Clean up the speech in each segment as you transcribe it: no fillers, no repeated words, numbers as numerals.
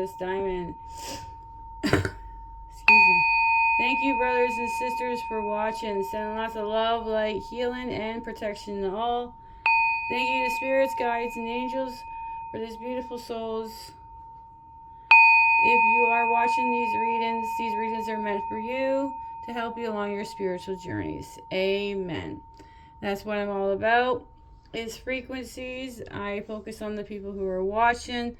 Amethyst Diamond. Excuse me. Thank you, brothers and sisters, for watching. Sending lots of love, light, healing, and protection to all. Thank you to spirits, guides, and angels for these beautiful souls. If you are watching these readings are meant for you to help you along your spiritual journeys. Amen. That's what I'm all about, is frequencies. I focus on the people who are watching,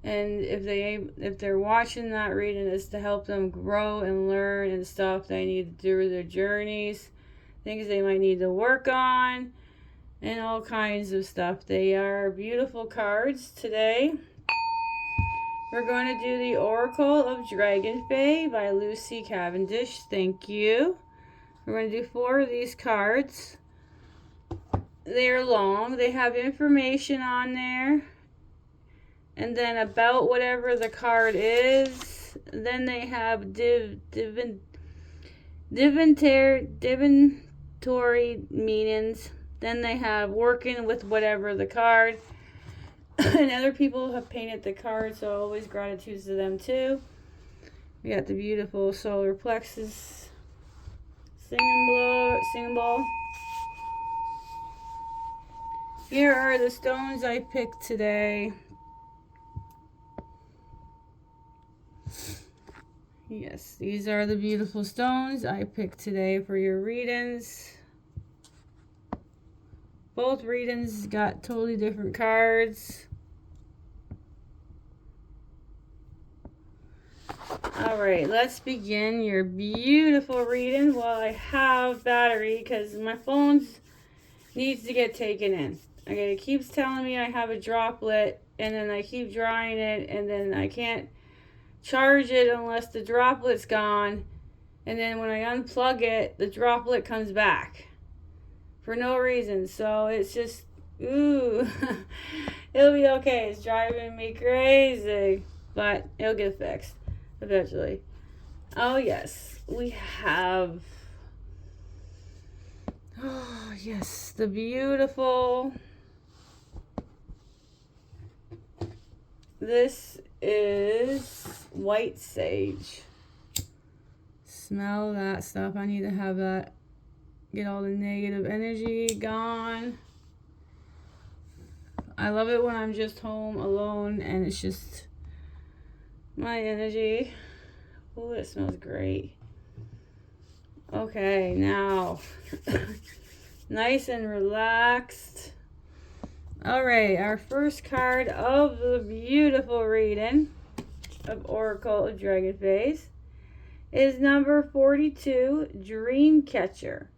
and if they're watching that reading, is to help them grow and learn and stuff they need to do with their journeys, things they might need to work on, and all kinds of stuff. They are beautiful cards today. We're going to do the Oracle of Dragonfae by Lucy Cavendish. Thank you. We're going to do 4 of these cards. They're long. They have information on there. And then about whatever the card is. Then they have divinatory meanings. Then they have working with whatever the card. And other people have painted the card, so always gratitude to them too. We got the beautiful solar plexus singing bowl. Here are the stones I picked today. Yes, these are the beautiful stones I picked today for your readings. Both readings got totally different cards. Alright, let's begin your beautiful reading while I have battery, because my phone needs to get taken in. Okay, it keeps telling me I have a droplet, and then I keep drawing it, and then I can't charge it unless the droplet's gone, and then when I unplug it, the droplet comes back for no reason. So it's just, ooh, it'll be okay. It's driving me crazy, but it'll get fixed eventually. Oh yes, we have, oh yes, the beautiful, this is white sage. Smell that stuff. I need to have that, get all the negative energy gone. I love it when I'm just home alone and it's just my energy. Oh, it smells great. Okay, now nice and relaxed. All right, our first card of the beautiful reading of Oracle of Dragonfae is number 42, Dreamcatcher.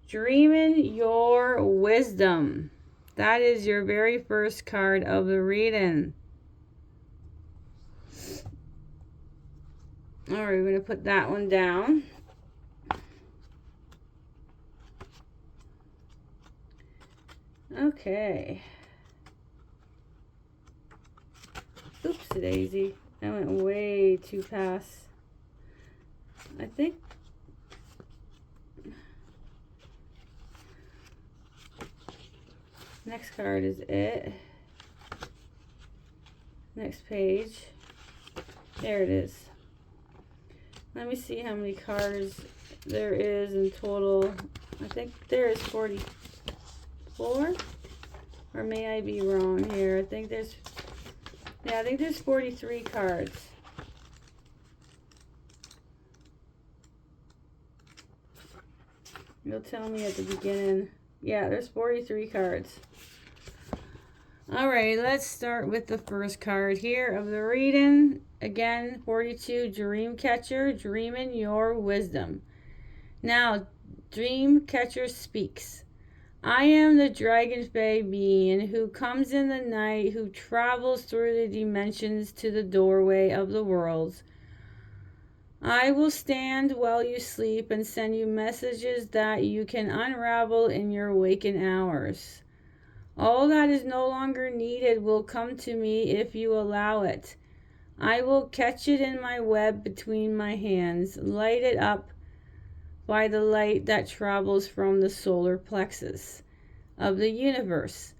Dreaming your wisdom. That is your very first card of the reading. All right, we're going to put that one down. Okay. Oopsie daisy. I went way too fast. I think next card is it. Next page. There it is. Let me see how many cards there is in total. I think there is 44. Or may I be wrong here? I think there's 43 cards. You'll tell me at the beginning. Yeah, there's 43 cards. Alright, let's start with the first card here of the reading. Again, 42, Dreamcatcher, dreaming your wisdom. Now, Dreamcatcher speaks. I am the Dragonfae being who comes in the night, who travels through the dimensions to the doorway of the worlds. I will stand while you sleep and send you messages that you can unravel in your waking hours. All that is no longer needed will come to me if you allow it. I will catch it in my web between my hands, light it up by the light that travels from the solar plexus of the universe.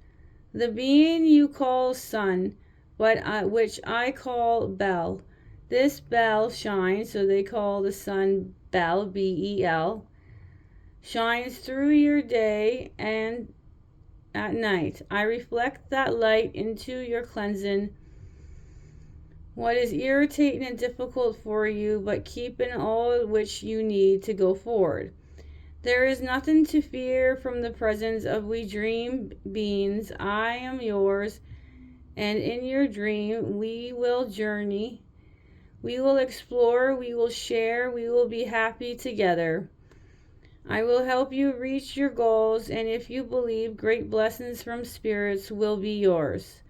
The being you call sun but which I call Bel. This Bel shines, so they call the sun Bel, B-E-L, shines through your day and at night. I reflect that light into your cleansing what is irritating and difficult for you, but keeping all which you need to go forward. There is nothing to fear from the presence of we dream beings. I am yours, and in your dream we will journey, we will explore, we will share, we will be happy together. I will help you reach your goals, and if you believe, great blessings from spirits will be yours.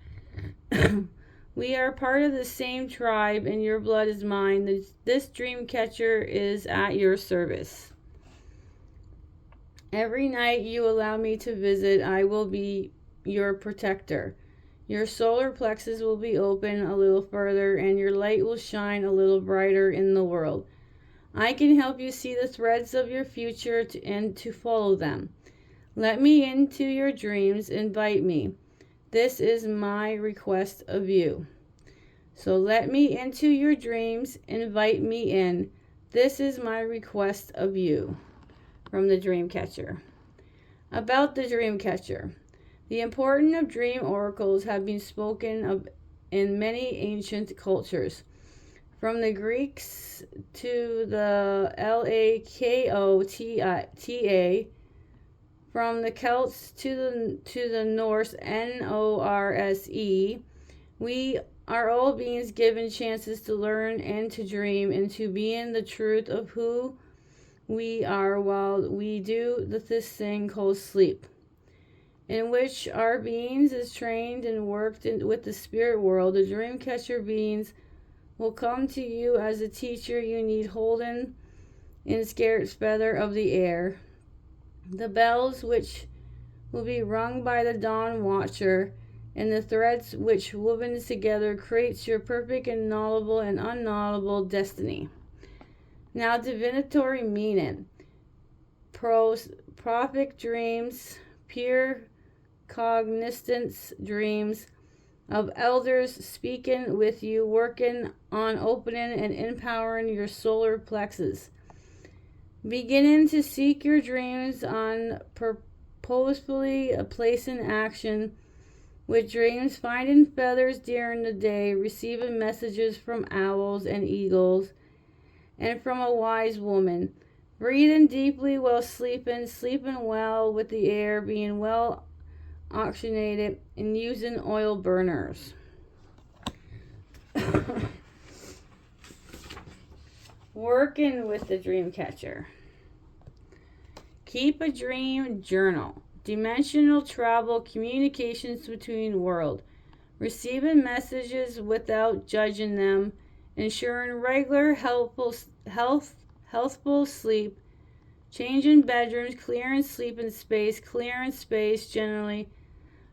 We are part of the same tribe, and your blood is mine. This dream catcher is at your service. Every night you allow me to visit, I will be your protector. Your solar plexus will be open a little further, and your light will shine a little brighter in the world. I can help you see the threads of your future and to follow them. Let me into your dreams, invite me. This is my request of you. So let me into your dreams, invite me in. This is my request of you. From the dream catcher. About the dream catcher. The importance of dream oracles have been spoken of in many ancient cultures. From the Greeks to the Lakota, from the Celts to the Norse Norse, we are all beings given chances to learn and to dream and to be in the truth of who we are while we do this thing called sleep, in which our beings is trained and worked with the spirit world. The dream catcher beings will come to you as a teacher you need holding in scarce feather of the air. The bells which will be rung by the dawn watcher, and the threads which woven together creates your perfect and knowable and unknowable destiny. Now divinatory meaning. Prophetic dreams, pure cognizance dreams of elders speaking with you, working on opening and empowering your solar plexus. Beginning to seek your dreams on purposefully placing action with dreams, finding feathers during the day, receiving messages from owls and eagles, and from a wise woman. Breathing deeply while sleeping, sleeping well with the air, being well oxygenated, and using oil burners. Working with the dream catcher. Keep a dream journal. Dimensional travel, communications between worlds. Receiving messages without judging them. Ensuring regular healthful sleep. Changing bedrooms, clearing sleeping space, clearing space generally.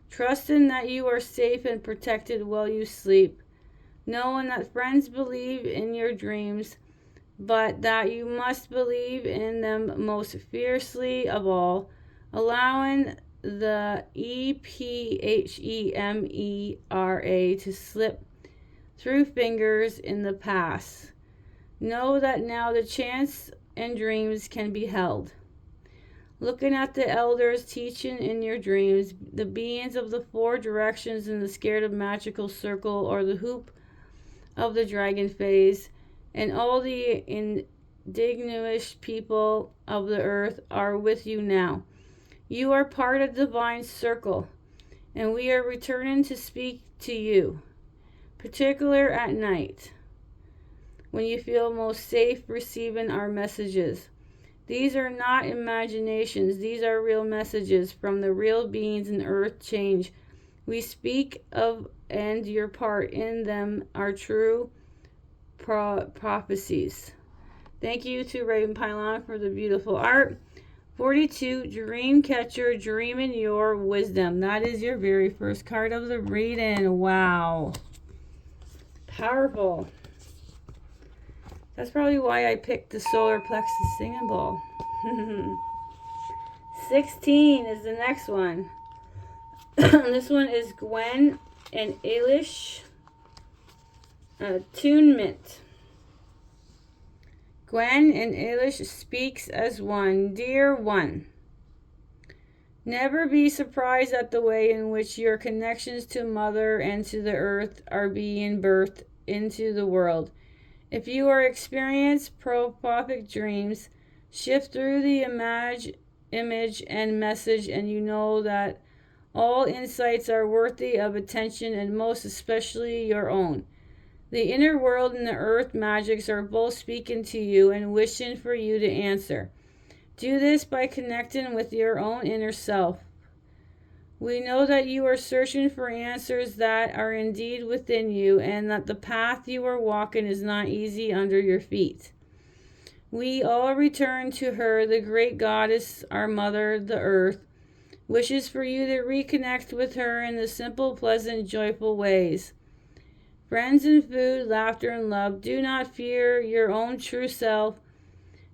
Trusting that you are safe and protected while you sleep. Knowing that friends believe in your dreams, but that you must believe in them most fiercely of all. Allowing the EPHEMERA to slip through fingers in the past. Know that now the chance and dreams can be held. Looking at the elders teaching in your dreams, the beings of the four directions in the scared magical circle or the hoop of the Dragonfaes, and all the indigenous people of the earth are with you now. You are part of the divine circle, and we are returning to speak to you, particularly at night, when you feel most safe receiving our messages. These are not imaginations. These are real messages from the real beings in earth change. We speak of, and your part in them are true prophecies. Thank you to Raven Pylon for the beautiful art. 42, Dreamcatcher, Dreaming Your Wisdom. That is your very first card of the reading. Wow. Powerful. That's probably why I picked the solar plexus singing bowl. 16 is the next one. This one is Gwen and Eilish. Attunement. Gwen and Eilish speaks as one. Dear one, never be surprised at the way in which your connections to Mother and to the earth are being birthed into the world. If you are experiencing prophetic dreams, shift through the image and message, and you know that all insights are worthy of attention, and most especially your own. The inner world and the earth magics are both speaking to you and wishing for you to answer. Do this by connecting with your own inner self. We know that you are searching for answers that are indeed within you, and that the path you are walking is not easy under your feet. We all return to her, the great goddess, our mother, the earth, wishes for you to reconnect with her in the simple, pleasant, joyful ways. Friends and food, laughter and love. Do not fear your own true self,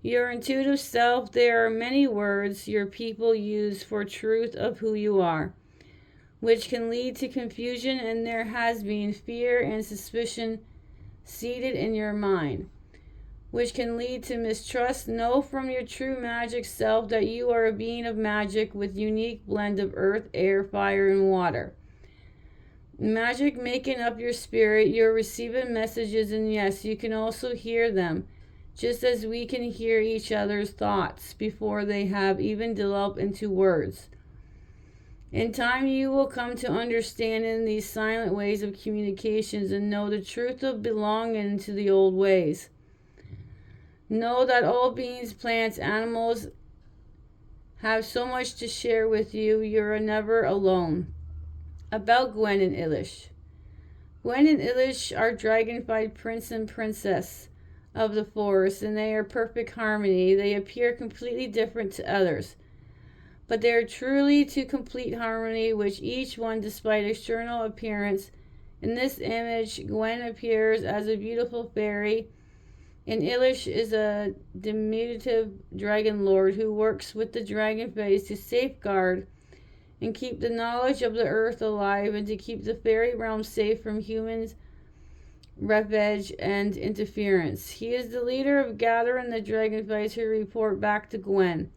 your intuitive self. There are many words your people use for truth of who you are, which can lead to confusion, and there has been fear and suspicion seated in your mind, which can lead to mistrust. Know from your true magic self that you are a being of magic with unique blend of earth, air, fire, and water. Magic making up your spirit. You're receiving messages, and yes, you can also hear them, just as we can hear each other's thoughts before they have even developed into words. In time, you will come to understand in these silent ways of communications and know the truth of belonging to the old ways. Know that all beings, plants, animals have so much to share with you. You're never alone. About Gwen and Eilish. Gwen and Eilish are Dragonfae prince and princess of the forest, and they are perfect harmony. They appear completely different to others, but they are truly to complete harmony, which each one, despite external appearance. In this image, Gwen appears as a beautiful fairy, and Eilish is a diminutive dragon lord who works with the Dragonfaes to safeguard and keep the knowledge of the earth alive, and to keep the fairy realm safe from humans' ravage and interference. He is the leader of gathering the Dragonfaes who report back to Gwen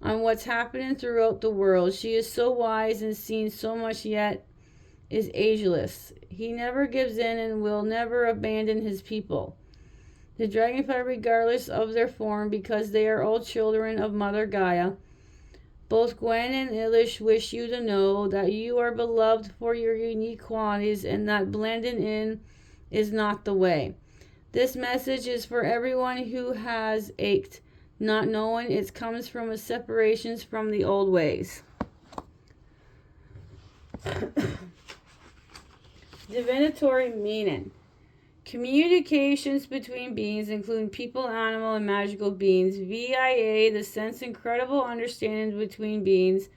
on what's happening throughout the world. She is so wise and seen so much, yet is ageless. He never gives in and will never abandon his people, the Dragonfly, regardless of their form, because they are all children of Mother Gaia. Both Gwen and Eilish wish you to know that you are beloved for your unique qualities, and that blending in is not the way. This message is for everyone who has ached, not knowing it comes from a separation from the old ways. Divinatory meaning. Communications between beings, including people, animal, and magical beings. VIA, the sense incredible understanding between beings.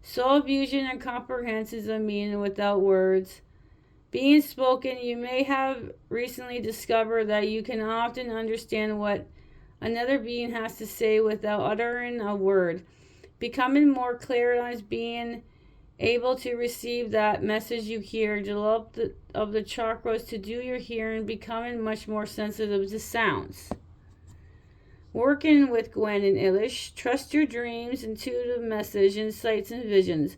Soul fusion and comprehensions of meaning without words. Being spoken, you may have recently discovered that you can often understand what another being has to say without uttering a word. Becoming more clear on being able to receive that message you hear, develop of the chakras to do your hearing, becoming much more sensitive to sounds. Working with Gwen and Eilish, trust your dreams, intuitive message, insights, and visions.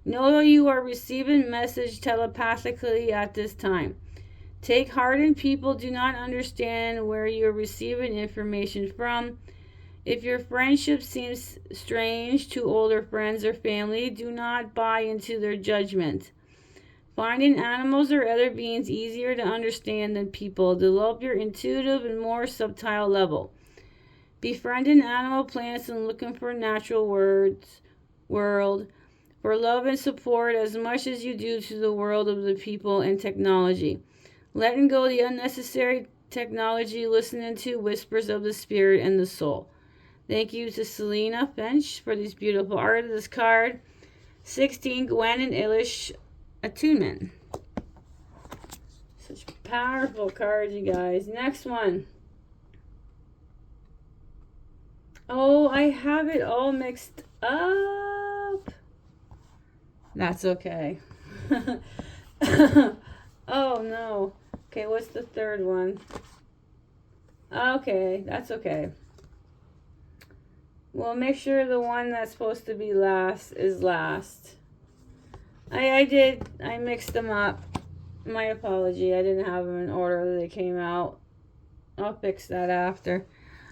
Know that you are receiving message telepathically at this time. Take heart in people do not understand where you are receiving information from. If your friendship seems strange to older friends or family, do not buy into their judgment. Finding animals or other beings easier to understand than people. Develop your intuitive and more subtle level. Befriending animal, plants, and looking for natural world for love and support as much as you do to the world of the people and technology. Letting go the unnecessary technology, listening to whispers of the spirit and the soul. Thank you to Selena Finch for these beautiful art of this card. 16, Gwen and Eilish, Attunement. Such powerful cards, you guys. Next one. Oh, I have it all mixed up. That's okay. Oh, no. Okay, what's the third one? Okay, that's okay. Well, make sure the one that's supposed to be last is last. I mixed them up. My apology. I didn't have them in order that they came out. I'll fix that after.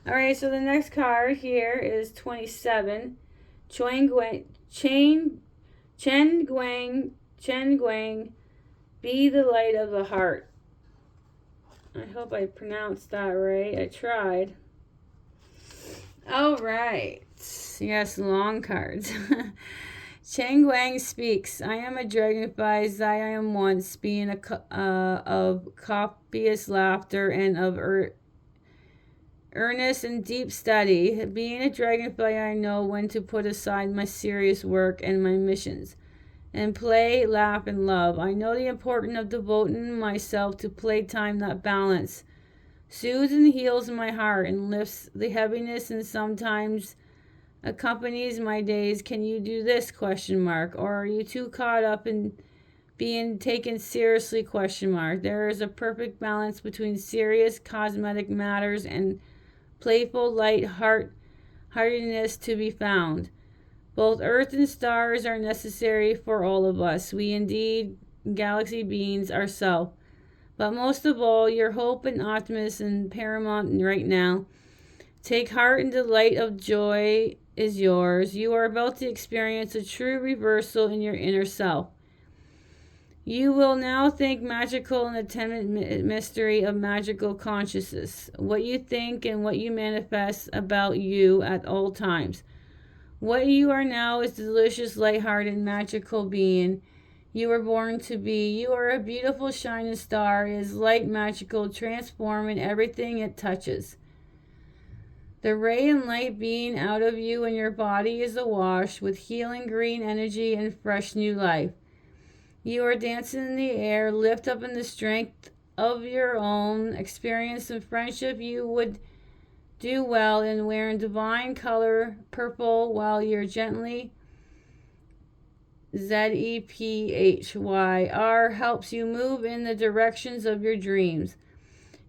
Alright, so the next card here is 27. Chen Guang, be the light of the heart. I hope I pronounced that right. I tried. Alright. Yes, long cards. Chen Guang speaks. I am a dragonfly as I am once, being of copious laughter and of earnest and deep study. Being a dragonfly, I know when to put aside my serious work and my missions, and play, laugh, and love. I know the importance of devoting myself to playtime that balance, soothes and heals my heart, and lifts the heaviness, and sometimes accompanies my days. Can you do this? ? Or are you too caught up in being taken seriously? ? There is a perfect balance between serious cosmetic matters and playful light-heartedness to be found. Both earth and stars are necessary for all of us. We indeed galaxy beings ourselves. But most of all, your hope and optimism paramount right now. Take heart and delight of joy is yours. You are about to experience a true reversal in your inner self. You will now think magical and attendant mystery of magical consciousness. What you think and what you manifest about you at all times. What you are now is the delicious, light-hearted, magical being you were born to be. You are a beautiful shining star. It is light, magical, transforming everything it touches. The ray and light being out of you and your body is awash with healing green energy and fresh new life. You are dancing in the air, lift up in the strength of your own experience and friendship. You would do well in wearing divine color purple while you're gently ZEPHYR helps you move in the directions of your dreams.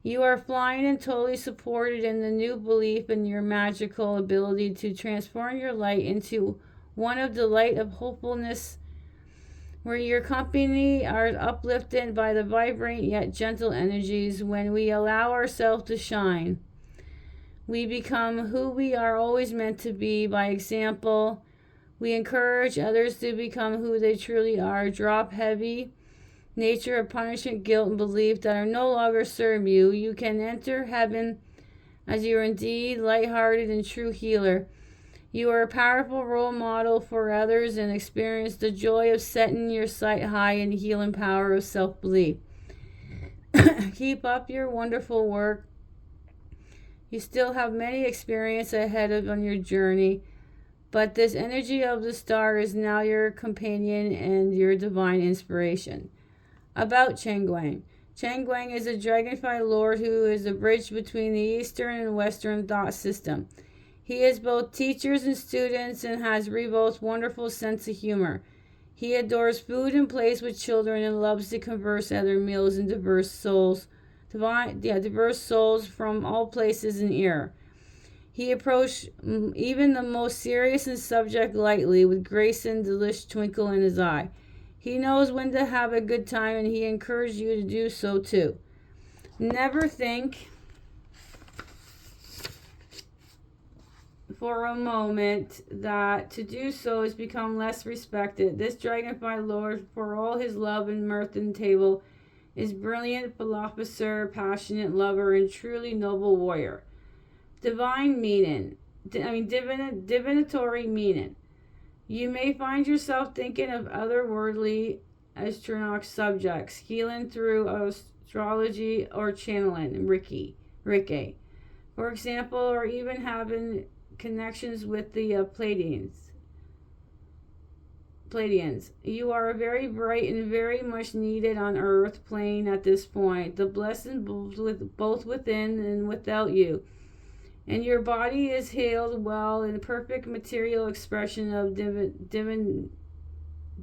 You are flying and totally supported in the new belief in your magical ability to transform your light into one of the light of hopefulness, where your company are uplifted by the vibrant yet gentle energies. When we allow ourselves to shine, we become who we are always meant to be. By example, we encourage others to become who they truly are. Drop heavy nature of punishment, guilt, and belief that are no longer serve you. You can enter heaven as you are indeed light-hearted and true healer. You are a powerful role model for others and experience the joy of setting your sight high and healing power of self-belief. Keep up your wonderful work. You still have many experiences ahead of on your journey, but this energy of the star is now your companion and your divine inspiration. About Chen Guang. Chen Guang is a dragonfly lord who is a bridge between the Eastern and Western thought system. He is both teachers and students and has Revolt's wonderful sense of humor. He adores food and plays with children and loves to converse at their meals and diverse souls from all places and era. He approached even the most serious and subject lightly, with grace and delicious twinkle in his eye. He knows when to have a good time, and he encourages you to do so too. Never think for a moment that to do so has become less respected. This dragonfly lord, for all his love and mirth and table, is brilliant philosopher, passionate lover, and truly noble warrior. Divine meaning, divinatory meaning. You may find yourself thinking of otherworldly astronomical subjects, healing through astrology or channeling Ricky, for example, or even having connections with the Pleiadians. You are very bright and very much needed on Earth plane at this point. The blessing both within and without you. And your body is healed well in perfect material expression of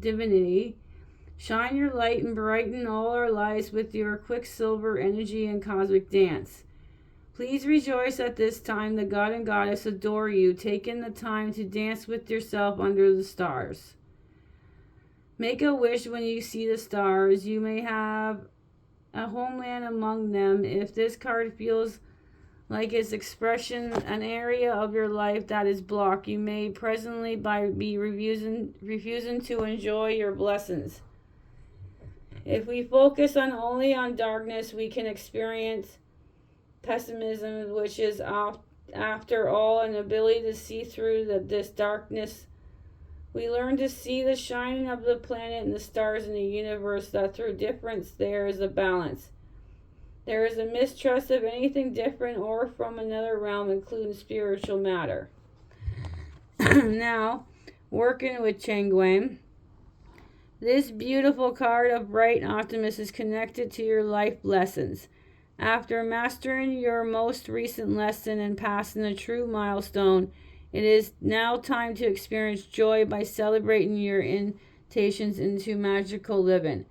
divinity. Shine your light and brighten all our lives with your quicksilver energy and cosmic dance. Please rejoice at this time. The God and Goddess adore you. Take in the time to dance with yourself under the stars. Make a wish when you see the stars. You may have a homeland among them. If this card feels like its expression, an area of your life that is blocked, you may presently be refusing to enjoy your blessings. If we focus only on darkness, we can experience pessimism, which is after all an ability to see through this darkness. We learn to see the shining of the planet and the stars in the universe, that through difference there is a balance. There is a mistrust of anything different or from another realm, including spiritual matter. Now, working with Changguang. This beautiful card of bright optimism is connected to your life lessons. After mastering your most recent lesson and passing a true milestone, it is now time to experience joy by celebrating your invitations into magical living.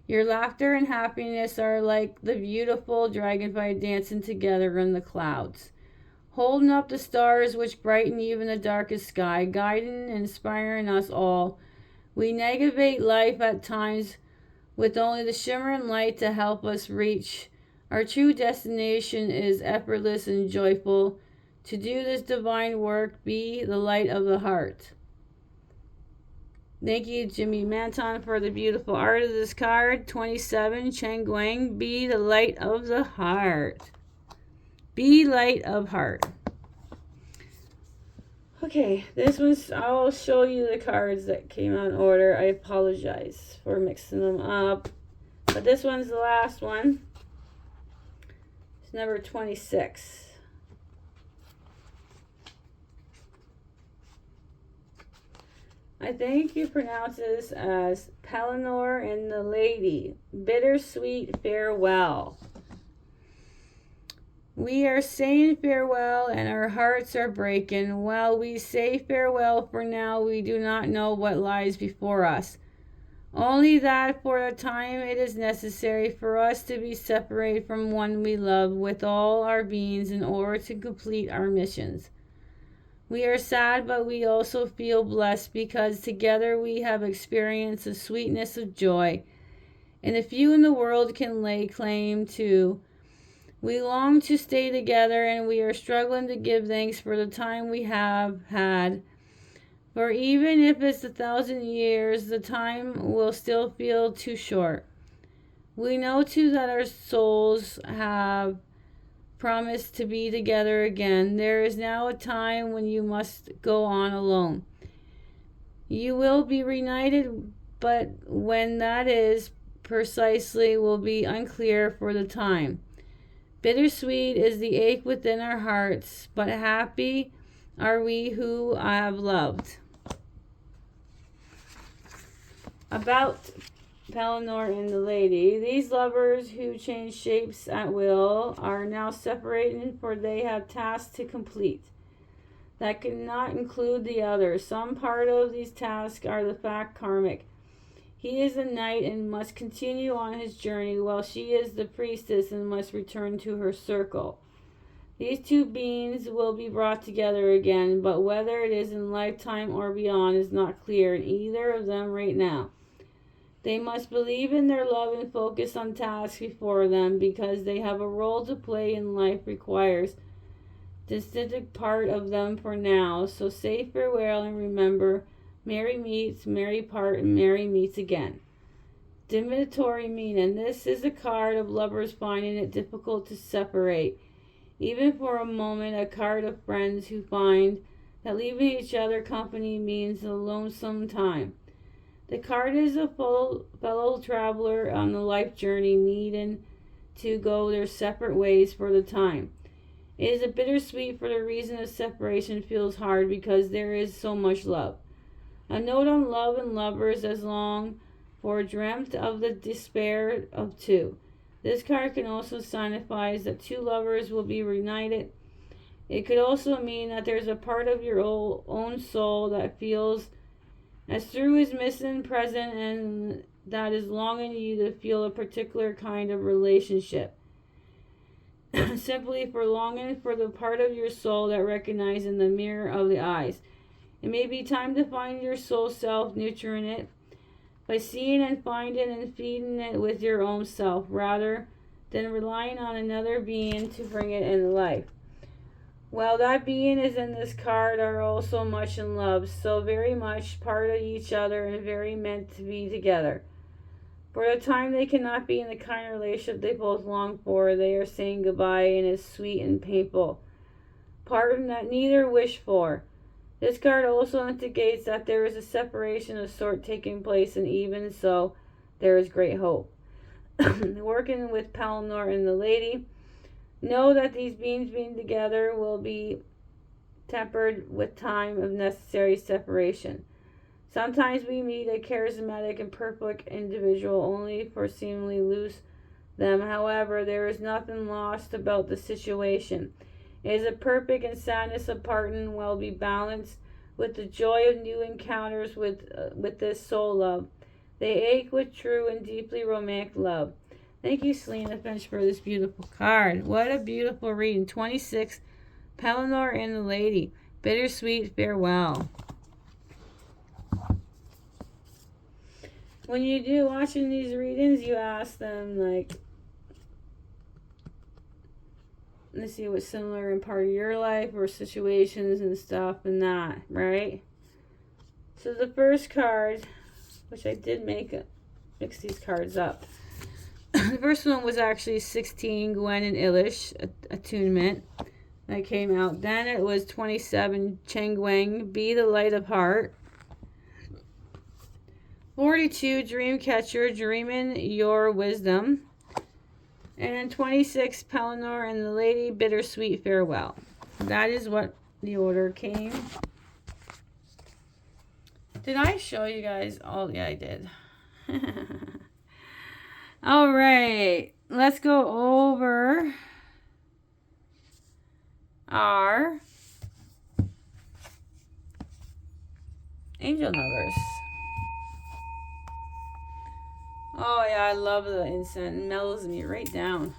Your laughter and happiness are like the beautiful dragonfly dancing together in the clouds, holding up the stars which brighten even the darkest sky, guiding and inspiring us all. We navigate life at times with only the shimmering light to help us reach our true destination is effortless and joyful. To do this divine work, be the light of the heart. Thank you, Jimmy Manton, for the beautiful art of this card. 27, Changguang, be the light of the heart. Be light of heart. Okay, this one's, I'll show you the cards that came out in order. I apologize for mixing them up. But this one's the last one. It's number 26. I think you pronounce this as Pellinor and the Lady. Bittersweet farewell. We are saying farewell and our hearts are breaking. While we say farewell for now, we do not know what lies before us. Only that for a time it is necessary for us to be separated from one we love with all our beings in order to complete our missions. We are sad, but we also feel blessed because together we have experienced the sweetness of joy, and the few in the world can lay claim to. We long to stay together, and we are struggling to give thanks for the time we have had. For even if it's 1,000 years, the time will still feel too short. We know too that our souls have promised to be together again. There is now a time when you must go on alone. You will be reunited, but when that is precisely will be unclear for the time. Bittersweet is the ache within our hearts, but happy are we who have loved. About Pellinor and the Lady. These lovers who change shapes at will are now separated, for they have tasks to complete that cannot include the other. Some part of these tasks are the fact karmic. He is a knight and must continue on his journey, while she is the priestess and must return to her circle. These two beings will be brought together again, but whether it is in lifetime or beyond is not clear in either of them right now. They must believe in their love and focus on tasks before them, because they have a role to play in life requires distinct part of them for now. So say farewell and remember, Mary meets, Mary part, and Mary meets again. Divinatory meaning. This is a card of lovers finding it difficult to separate, even for a moment. A card of friends who find that leaving each other company means a lonesome time. The card is a fellow traveler on the life journey, needing to go their separate ways for the time. It is a bittersweet, for the reason of separation feels hard because there is so much love. A note on love and lovers as long for dreamt of the despair of two. This card can also signify that two lovers will be reunited. It could also mean that there's a part of your own soul that feels as through is missing, present, and that is longing you to feel a particular kind of relationship. Simply for longing for the part of your soul that recognizes in the mirror of the eyes. It may be time to find your soul self, nurturing it by seeing and finding and feeding it with your own self, rather than relying on another being to bring it into life. Well, that being is in this card are also much in love, so very much part of each other and very meant to be together. For the time they cannot be in the kind of relationship they both long for, they are saying goodbye, and it's sweet and painful. Pardon that neither wish for. This card also indicates that there is a separation of sort taking place, and even so, there is great hope. Working with Pelennor and the lady, know that these beings being together will be tempered with time of necessary separation. Sometimes we meet a charismatic and perfect individual only for seemingly lose them. However, there is nothing lost about the situation. It is a perfect, and sadness of parting will be balanced with the joy of new encounters with this soul love. They ache with true and deeply romantic love. Thank you, Selena Finch, for this beautiful card. What a beautiful reading. 26, Pelennor and the Lady. Bittersweet farewell. When you do watching these readings, you ask them, like, let's see what's similar in part of your life or situations and stuff and that, right? So the first card, which I did mix these cards up. The first one was actually 16, Gwen and Ilish, attunement, that came out. Then it was 27, Cheng Guang, Be the Light of Heart. 42, Dreamcatcher, Dreamin' Your Wisdom. And 26, Pelennor and the Lady, Bittersweet Farewell. That is what the order came. Did I show you guys all? Yeah, I did. All right, let's go over our angel numbers. Oh yeah, I love the incense. It mellows me right down.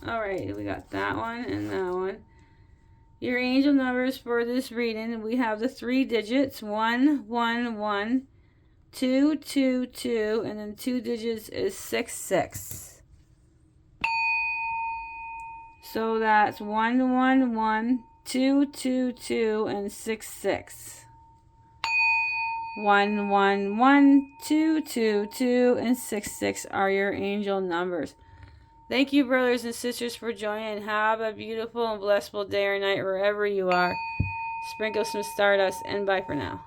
All right, we got that one and that one. Your angel numbers for this reading, we have the 3 digits, 1, 1, 1, 2, 2, 2, and then 2 digits is 6, 6. So that's 1, 1, 1, 2, 2, 2, and 6, 6. 1, 1, 1, 2, 2, 2, and 6, 6 are your angel numbers. Thank you, brothers and sisters, for joining. Have a beautiful and blissful day or night wherever you are. Sprinkle some stardust, and bye for now.